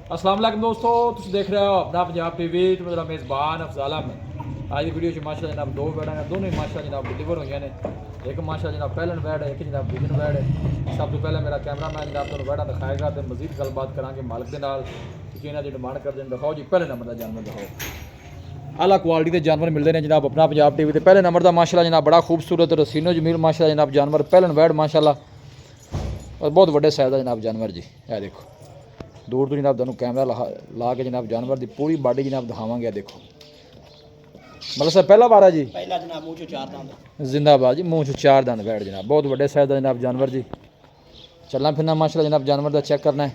अस्सलाम वालेकुम दोस्तों, तुम देख रहे हो अपना पंजाब टीवी। तो मेरा मेज़बान अफजाल अहमद। आज की वीडियो माशा जनाब दो बैठा है, दोनों ही माशा जनाब डिलीवर हुई ने। एक माशा जनाब पहलन बैड है, एक जनाब दूजन बैड है। सब तो पहले मेरा कैमरा मैन जनाब तुम बैठा दिखाएगा तो मजीद गलबात करा मालिक के नाल कि इन्हों की डिमांड करते हैं। दिखाओ जी पहले नंबर का जानवर दिखाओ। आला क्वालिटी के जानवर मिलते हैं जनाब अपना पंजाब टीवी। पहले नंबर का माशाल्लाह जनाब बड़ा खूबसूरत रसीनो जमील माशाल्लाह जनाब जानवर पहलन बैड माशाल्लाह और बहुत बड़े साइज का जनाब जानवर जी। यह देखो दूर तो जनाब तुम कैमरा ला के जनाब जानवर की पूरी बॉडी जनाब दिखावे। देखो मतलब सर पहला बार है जी, पहला जनाब मुँह चो चार दंद जिंदाबाद जी। मुँह चो चार दंद बैठ जनाब बहुत बड़े साइज का जनाब जानवर जी। चलना फिरना माशाल्लाह जनाब जानवर का चेक करना है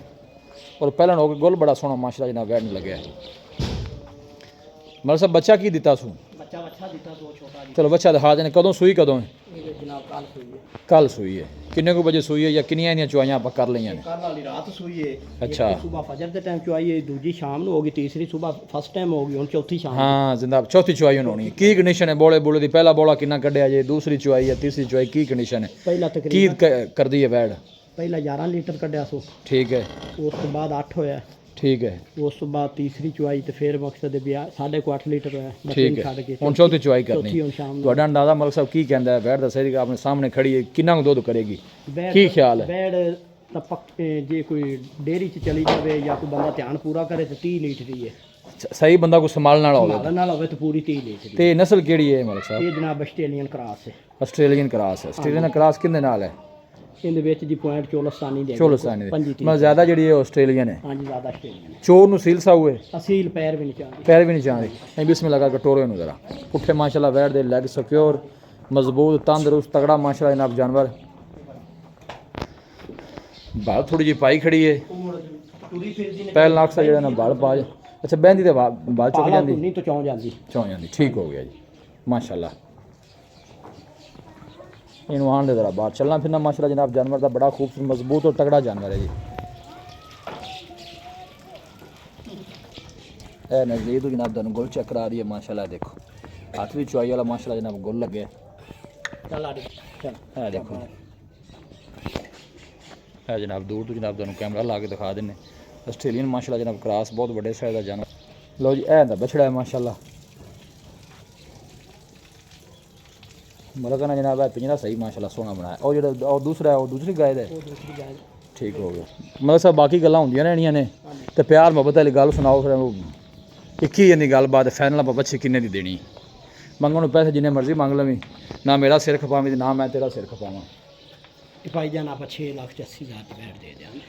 और पहलन हो गया गुल बड़ा सोहना माशाल्लाह जनाब बैठ नहीं लगे। मतलब सर बच्चा की दिता सू बच्चा बच्चा दिता तो छोटा जी। चलो बच्चा दिखा देने कदों सूई कदों है? ये जनाब कल सुई है। कल सूई है। किन्ने को बजे सूई है या किनिया इनिया चुआइयां आप कर लिया ने? कल वाली रात सुई है। अच्छा। एक सुबह फजर के टाइम चुआई है, दूजी शाम को होगी, तीसरी सुबह फर्स्ट टाइम होगी, हुन चौथी शाम। हाँ जिंदा चौथी चुआई होनी है। की कंडीशन है बोले बोले दी? पहला बोला किन्ना कढ़िया जे, दूसरी चुआई है, तीसरी चुआई की कंडीशन है? पहला की तकरीबन कर दी है बैड? पहला 11 लीटर कढ़िया सो, ठीक है उस तो बाद 8 होया, ठीक है उस तो बाद तीसरी चुआई तो फिर मकसद है 8.5 लीटर होया। ठीक है हुन चौथी चुआई करनी। चौथी हुन शाम ਨੂੰ। ਤੁਹਾਡਾ ਅੰਦਾਜ਼ਾ ਮਲਕ ਸਾਹਿਬ ਕੀ ਕਹਿੰਦਾ ਹੈ? बैड दसे अपने सामने खड़ी है किन्ना को दुध करेगी? की ख्याल है? बैड ਤਾਂ ਪੱਕੇ ਜੇ ਕੋਈ ਡੇਰੀ 'ਚ ਚਲੀ ਜਾਵੇ ਜਾਂ ਕੋਈ ਬੰਦਾ ਧਿਆਨ ਪੂਰਾ ਕਰੇ ਤਾਂ 30 ਲੀਟਰ ਹੀ ਹੈ। सही बंदा को संभालने वाला होवे ਸੰਭਾਲਣ ਨਾਲ ਹੋਵੇ ਤਾਂ ਪੂਰੀ 30 ਲੀਟਰ। ते नस्ल केड़ी है मलक साहब? ਇਹ ਜਨਾਬ ਆਸਟ੍ਰੇਲੀਅਨ ਕ੍ਰਾਸ ਹੈ। ਆਸਟ੍ਰੇਲੀਅਨ ਕ੍ਰਾਸ ਹੈ। ਆਸਟ੍ਰੇਲੀਅਨ ਕ੍ਰਾਸ ਕਿੰਨੇ ਨਾਲ ਹੈ? ਇਹਦੇ ਵਿੱਚ ਦੀ ਪੁਆਇੰਟ ਚੋਲਸਤਾਨੀ ਦੇ ਚੋਲਸਤਾਨੀ ਦੇ 25 ਮਤਲਬ ਜ਼ਿਆਦਾ ਜਿਹੜੀ ਹੈ ਆਸਟ੍ਰੇਲੀਅਨ ਹੈ। ਹਾਂਜੀ ਜ਼ਿਆਦਾ ਆਸਟ੍ਰੇਲੀਅਨ ਹੈ। ਚੋਰ ਨੂੰ ਸੀਲ ਸਾ हुए ਅਸੀਲ ਪੈਰ ਵੀ ਨਹੀਂ ਚਾਹਦੇ, पैर भी नहीं चाहते। नहीं बिस्मिल्लाह करके टोरो इन्हू जरा पुट्ठे माशाल्लाह बैठ दे लैग सिक्योर मजबूत तंदुरुस्त तगड़ा माशाल्लाह जनाब जानवर। बाल थोड़ी जी पाई खड़ी है ਤੁਰੀ ਫਿਰਦੀ ਨੇ पहल नाक सा जड़ा ना बाल पा अच्छा बहंदी दे बाल चुक जाती ਨਹੀਂ ਤਾਂ ਚੌਂ ਜਾਂਦੀ। चौ जाती। ठीक हो गया जी माशाल्लाह। इनू आन दे जरा बाहर चलना फिरना माशाल्लाह जनाब जानवर का बड़ा खूबसूरत मजबूत और तगड़ा जानवर है जी। ए नजदीक तो जनाब तुम गुल चेक करा रही है माशाल्लाह। देखो हाथ भी चुआई वाला माशाल्लाह जनाब गुल लगे। ਚੱਲ ਆੜੀ ਚੱਲ है देखो है जनाब दूर तो जनाब तुम कैमरा ला के दिखा देने। आस्ट्रेलियन माशाल्लाह जनाब क्रॉस बहुत बड़े साइज का जानवर। लो जी ऐ बछड़ा है माशाल्लाह। मतलब ना जनाब है पिंजरा सही माशाल्लाह सोहना बनाया। और जो और दूसरा है वो दूसरी गाय है। ਉਹ ਦੂਸਰੀ ਗਾय ठीक हो गया मतलब सब बाकी गल्लां होंदियां रहनियां ने ते प्यार मोहब्बत वाली गल सुनाओ फिर एक ही इन्नी गल बात फाइनल आप बच्चे किन्ने दी देनी? मंगण पैसे जिन्ने मर्जी मंग लवी ना मेरा सिर खपावी ना मैं तेरा सिर खपावां। ਇਹ ਭਾਈ ਜਾਨ ਆਪਾਂ 6,80,000 ਦੀ ਬੈਠ ਦੇ ਦਿਆਂਗੇ।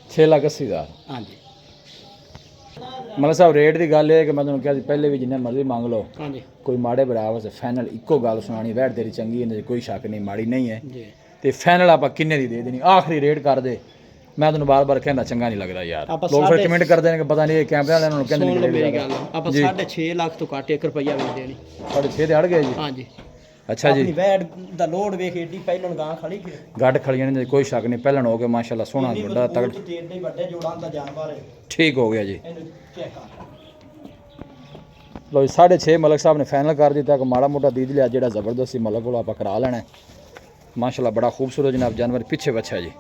6,80,000 ਹਾਂਜੀ मतलब साहब रेट की गल है कि मैं तुम क्या पहले भी जिन्ने मर्जी मंग लो ਹਾਂਜੀ कोई माड़े बराबर से फाइनल इको गल सुनानी वैट तेरी चंगी है कोई शक नहीं माड़ी नहीं है ਜੀ तो फाइनल आप किन्ने दी दे देनी आखिरी रेट कर दे। मैं तुम बार बार कहना चंगा नहीं लगता यार ਆਪਾਂ लोग फिर साढ़े- कमेंट करते हैं कि पता नहीं कैमरे वाले उन्होंने कहते ਸੁਣ ਲਓ ਮੇਰੀ नहीं ਗੱਲ, ਆਪਾਂ ਜੀ। 6.5 ਲੱਖ ਤੋਂ ਘੱਟ 1 ਰੁਪਈਆ ਵੀ ਨਹੀਂ ਦੇਣੀ। 6.5 अड़ गए जी। ਹਾਂਜੀ अच्छा जी ਆਪਣੀ ਬੈਡ ਦਾ ਲੋਡ ਵੇਖ ਏਡੀ ਪਹਿਲਾਂ ਗਾਂ ਖੜੀ ਕਿ गढ़ खड़ियां ने कोई शक नहीं पहलन हो गया माशाल्लाह सोहना बड़ा तगड़ा ਤੇ ਏਡੇ ਵੱਡੇ ਜੋੜਾਂ ਦਾ ਜਾਨਵਰ ਹੈ। ठीक हो गया जी। ਇਹਨੂੰ ਚੈੱਕ ਕਰ लो जी 6.5 मलक साहब ने फाइनल कर दिता कि माड़ा मोटा दीद लिया जो जबरदस्ती मलक को आप करा लेना है। माशाल्लाह बड़ा खूबसूरत जनाब जानवर पीछे बच्चा जी।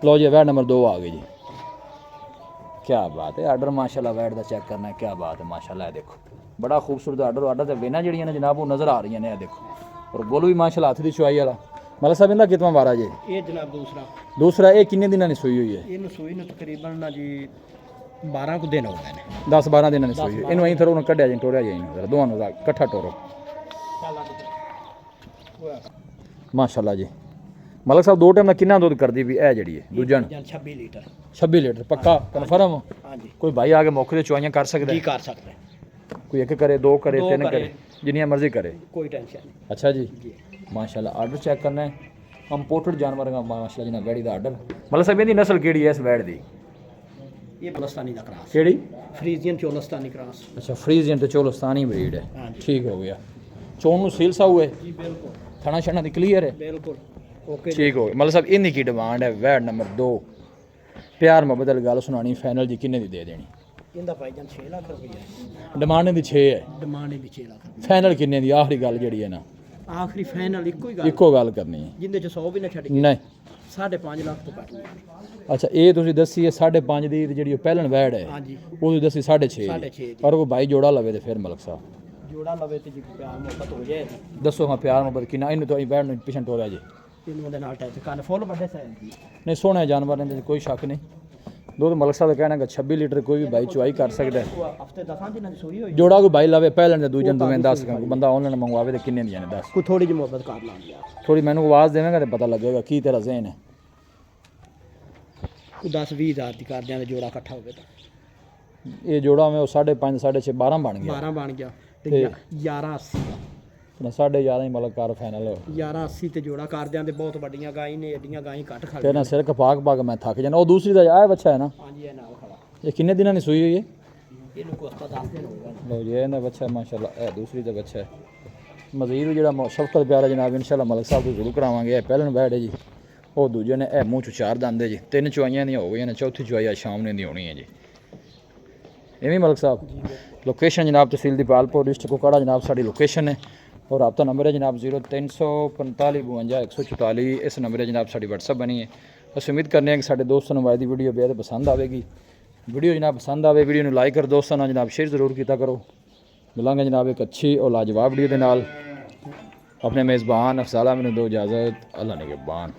लो जी वैड नंबर 2 आ गई जी। क्या बात है आर्डर माशाल्लाह वैड का चेक करना है क्या बात है माशाल्लाह। देखो बड़ा खूबसूरत आर्डर आर्डर तो वेना जड़ियाँ ने जनाब वो नज़र आ रही हैं। देखो और गोल भी माशाल्लाह हाथ की चुआई वाला मलक साहब इनका कितना बारा जी? ਇਹ ਜਨਾਬ ਦੂਸਰਾ दूसरा ये किन्ने दिन की सूई हुई है? ਇਹਨੂੰ ਸੂਈ ਨੂੰ ਤਕਰੀਬਨ ਨਾ ਜੀ 12 ਕੁ ਦਿਨ ਹੋ ਗਏ ਨੇ। 10-12 दिन की सूई है। इनू अं थोड़ा उन्हें कढ़िया जी टोरिया जी दोनों कट्ठा टोरो ਚੱਲ ਆੜੀ माशाल्लाह जी। मलक साहब 2 टाइम का कितना दुध कर दी भी है जी दूजन? 26 लीटर 26 लीटर पक्का कन्फर्म? ਹਾਂਜੀ कोई भाई आके मौके से चुआइयां कर सकता ਜੀ है? ਕਰ ਸਕਦੇ कोई एक करे 2 करे दो 3 करे। करे जिन्नियां मर्जी करे। ਕੋਈ ਟੈਨਸ਼ਨ ਨਹੀਂ अच्छा जी ਜੀ। माशाल्लाह आर्डर चेक करना है इंपोर्टेड जानवर का माशाल्लाह जी बैड़ी का आर्डर। मतलब साहब इहदी नस्ल केड़ी है इस बैड़ दी? ਇਹ ਬਲਸਤਾਨੀ ਦਾ ਕ੍ਰਾਸ केड़ी? Friesian Cholistani cross. अच्छा फ्रीजियन तो चोलस्तानी ब्रीड है। हाँ जी। ठीक हो गया चोन नूं सील सा हुए ਜੀ ਬਿਲਕੁਲ थाना छाना दी क्लियर है? ਬਿਲकुल ਓਕੇ ठीक हो गया मतलब साहब इन्नी की डिमांड है वैड नंबर 2 प्यार मोहब्बत वाली गल सुनानी फाइनल जी किन्ने दी दे देनी? ਇਹਦਾ ਭਾਈ ਜਾਨ 6 ਲੱਖ ਰੁਪਈਆ डिमांड इहदी 6 है ਡਿਮਾਂਡ ਇਹਦੀ 6 ਲੱਖ ਰੁਪਈਆ। फाइनल किन्ने दी आखिरी गल जिहड़ी है ना ਆਖਰੀ ਫਾਈਨਲ ਇੱਕੋ ਹੀ ਗੱਲ ਇੱਕੋ ਗੱਲ ਕਰਨੀ ਹੈ ਜਿੰਦੇ ਚ 100 ਵੀ ਨਾ ਛੱਡ ਨਹੀਂ 5.5 ਲੱਖ ਤੋਂ ਘੱਟ ਨਹੀਂ। ਅੱਛਾ ਇਹ ਤੁਸੀਂ ਦੱਸੀ ਹੈ 5.5 ਦੀ ਤੇ ਜਿਹੜੀ ਉਹ ਪਹਿਲਣ ਵੈੜ ਹੈ ਹਾਂਜੀ ਉਹ ਤੁਸੀਂ ਦੱਸੀ 6.5 6.5 ਦੀ ਪਰ ਉਹ ਬਾਈ ਜੋੜਾ ਲਵੇ ਤੇ ਫਿਰ ਮਲਕ ਸਾਹਿਬ ਜੋੜਾ ਲਵੇ ਤੇ ਜੀ ਪਿਆਰ ਮੁਹੱਬਤ ਹੋ ਜਾਏ ਦੱਸੋ ਹਾਂ ਪਿਆਰ ਮੁਹੱਬਤ ਕਿੰਨਾ ਇਹਨੂੰ ਤਾਂ ਅਸੀਂ ਵੈੜ ਨੂੰ ਪਿਛਣ ਟੋਰਿਆ ਜੀ ਇਹਨੂੰ ਉਹਦੇ ਨਾਲ ਟੈਚ ਕੰਨ ਫੁੱਲ ਵੱਡੇ ਸਾਈਜ਼ ਦੀ ਨਹੀਂ ਸੋਹਣਾ ਜਾਨਵਰ ਨੇ ਕੋਈ ਸ਼ੱਕ ਨਹੀਂ ਦੁੱਧ ਮਲਕ ਸਾਹਿਬ ਦਾ ਕਹਿਣਾ ਕਿ 26 ਲੀਟਰ ਕੋਈ ਵੀ ਬਾਈ ਚੁਆਈ ਕਰ ਸਕਦਾ ਹੈ ਹਫਤੇ 10 ਦਿਨਾਂ ਦੀ ਸੂਈ ਹੋਈ ਜੋੜਾ ਕੋਈ ਬਾਈ ਲਵੇ ਪਹਿਲਣ ਤੇ ਦੂਜੇ ਨੂੰ ਦੋਵੇਂ ਦੱਸ ਬੰਦਾ ਆਨਲਾਈਨ ਮੰਗਵਾਵੇ ਤੇ ਕਿੰਨੇ ਦੀਆਂ ਨੇ ਦੱਸ ਕੋਈ ਥੋੜੀ ਜਿਹੀ ਮੁਹੱਬਤ ਕਰ ਲਾਂਗੇ ਯਾਰ ਥੋੜੀ ਮੈਨੂੰ ਆਵਾਜ਼ ਦੇਵੇਂਗਾ ਤੇ ਪਤਾ ਲੱਗੇਗਾ ਕੀ ਤੇਰਾ ਜ਼ਹਿਨ ਹੈ ਕੋਈ 10-20 ਹਜ਼ਾਰ ਦੀ ਕਰ ਦਿਆਂ ਤੇ ਜੋੜਾ ਇਕੱਠਾ ਹੋਵੇ ਤਾਂ ਇਹ ਜੋੜਾ ਮੈਂ ਉਹ 5.5 6.5 12 ਬਣ ਗਿਆ 12 ਬਣ ਗਿਆ ਤੇ 1180 ਦਾ ਨਾ 11.5 ਹੀ ਮਲਕ ਕਾਰ ਫਾਈਨਲ 1180 ਤੇ ਜੋੜਾ ਕਰ ਦਿਆਂ ਤੇ ਬਹੁਤ ਵੱਡੀਆਂ ਗਾਈ ਨੇ ਏਡੀਆਂ ਗਾਈ ਘੱਟ ਖਾ ਤੇ ਨਾ ਸਿਰ ਕਪਾਕ ਪਾ ਕੇ ਮੈਂ ਥੱਕ ਜਾਣਾ ਉਹ ਦੂਸਰੀ ਦਾ ਆਹ ਬੱਚਾ ਹੈ ਨਾ ਹਾਂਜੀ ਇਹ ਨਾਲ ਖੜਾ ਇਹ ਕਿੰਨੇ ਦਿਨਾਂ ਦੀ ਸੂਈ ਹੋਈ ਹੈ ਇਹਨੂੰ ਕੋਸਤਾ 10 ਦਿਨ ਹੋ ਗਏ ਲੋ ਜੀ ਇਹਦਾ ਬੱਚਾ ਹੈ ਮਾਸ਼ਾਅੱਲਾ ਇਹ ਦੂਸਰੀ ਦਾ ਬੱਚਾ ਹੈ ਮਜ਼ੀਦ ਜਿਹੜਾ ਸ਼ਫਕਤ ਪਿਆਰਾ ਜਨਾਬ ਇਨਸ਼ਾਅੱਲਾ ਮਲਕ ਸਾਹਿਬ ਤੋਂ ਜ਼ਰੂਰ ਕਰਾਵਾਂਗੇ ਇਹ ਪਹਿਲਣ ਬੈਠ ਹੈ ਜੀ ਉਹ ਦੂਜੇ ਨੇ ਇਹ ਮੂੰਹ ਚ ਚਾਰ ਦੰਦੇ ਜੀ 3 ਚੁਆਈਆਂ ਦੀਆਂ ਹੋ ਗਈਆਂ ਨੇ ਚੌਥੀ ਚੁਆਈ ਸ਼ਾਮ ਨੂੰ ਦੀ ਹੋਣੀ ਹੈ ਜੀ ਐਵੇਂ ਮਲਕ ਸਾਹਿਬ ਲੋਕੇਸ਼ਨ ਜਨਾਬ ਤਹਿਸੀਲ ਦੀਪਾਲਪੁਰ ਡਿਸਟ੍ਰਿਕਟ ਕੋਕੜਾ ਜਨਾਬ ਸਾਡੀ ਲੋਕੇਸ਼ਨ ਹੈ और रब्ता नंबर है जनाब 0345 52 144 इस नंबर है जनाब साड़ी WhatsApp बनी है अस उम्मीद करने हैं कि साढ़े दोस्तों को दी वीडियो बेहद पसंद आएगी वीडियो जनाब पसंद आए वीडियो लाइक कर दोस्तों ना जनाब शेयर जरूर किया करो मिलांगे जनाब एक अच्छी और लाजवाब वीडियो के नाल अपने मेज़बान अफजाला मैंने दो इजाज़त अल्लाह ने के बान।